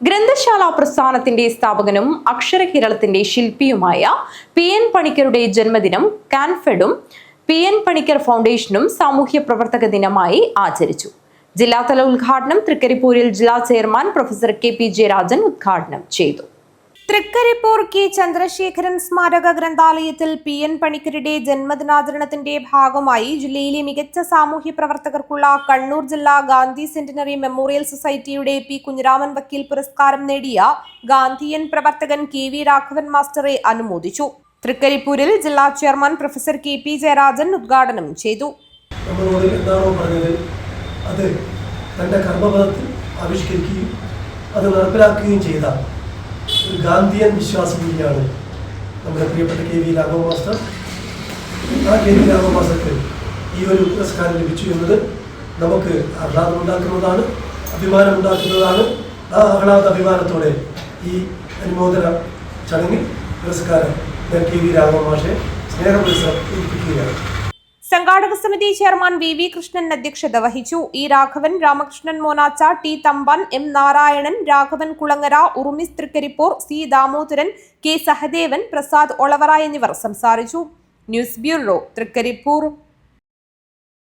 ഗ്രന്ഥശാല പ്രസ്ഥാനത്തിന്റെ സ്ഥാപകനും അക്ഷരകേരളത്തിന്റെ ശില്പിയുമായ പി.എൻ. പണിക്കരുടെ ജന്മദിനം കാൻഫെഡും പി.എൻ. പണിക്കർ ഫൗണ്ടേഷനും സാമൂഹ്യ പ്രവർത്തക ദിനമായി ആചരിച്ചു. ജില്ലാതല ഉദ്ഘാടനം തൃക്കരിപ്പൂരിൽ ജില്ലാ ചെയർമാൻ പ്രൊഫസർ കെ.പി. ജയരാജൻ ഉദ്ഘാടനം ചെയ്തു. തൃക്കരിപ്പൂർ കെ. ചന്ദ്രശേഖരൻ സ്മാരക ഗ്രന്ഥാലയത്തിൽ പി.എൻ. പണിക്കരുടെ ജന്മദിനാചരണത്തിന്റെ ഭാഗമായി ജില്ലയിലെ മികച്ച സാമൂഹ്യ പ്രവർത്തകർക്കുള്ള കണ്ണൂർ ജില്ലാ ഗാന്ധി സെന്റിനറി മെമ്മോറിയൽ സൊസൈറ്റിയുടെ പി. കുഞ്ഞിരാമൻ വക്കീൽ പുരസ്കാരം നേടിയ ഗാന്ധിയൻ പ്രവർത്തകൻ കെ.വി. രാഘവൻ മാസ്റ്ററെ അനുമോദിച്ചു. തൃക്കരിപ്പൂരിൽ ജില്ലാ ചെയർമാൻ പ്രൊഫസർ കെ.പി. ജയരാജൻ ഉദ്ഘാടനം ചെയ്തു. അത് തന്റെ കർമ്മപദത്തിൽ ആവിഷ്കരിക്കുകയും അത് നടപ്പിലാക്കുകയും ചെയ്ത ഒരു ഗാന്ധിയൻ വിശ്വാസം കൂടിയാണ് നമ്മുടെ പ്രിയപ്പെട്ട കെ.വി. രാഘവൻ മാസ്റ്റർ. ആ കെ.വി. രാഘവൻ മാസ്റ്റർക്ക് ഈ ഒരു പുരസ്കാരം ലഭിച്ചു എന്നത് നമുക്ക് ആഹ്ലാദമുണ്ടാക്കുന്നതാണ്, അഭിമാനമുണ്ടാക്കുന്നതാണ്. ആ അഭിമാനത്തോടെ ഈ അനുമോദന ചടങ്ങിൽ പുരസ്കാരം ഞാൻ കെ.വി. രാഘവൻ മാഷെ സ്നേഹപുരസ്കാരം ഏൽപ്പിക്കുകയാണ്. സംഘാടക സമിതി ചെയർമാൻ വി. കൃഷ്ണൻ അധ്യക്ഷത വഹിച്ചു. E. Raghavan, Ramakrishnan Monacha, T. Thampan, M. Narayanan, Raghavan Kulangara, Urumis Thrikaripur, C. Damodaran, K. Sahadevan, Prasad Olavara എന്നിവർ സംസാരിച്ചു. News bureau, Trikaripur.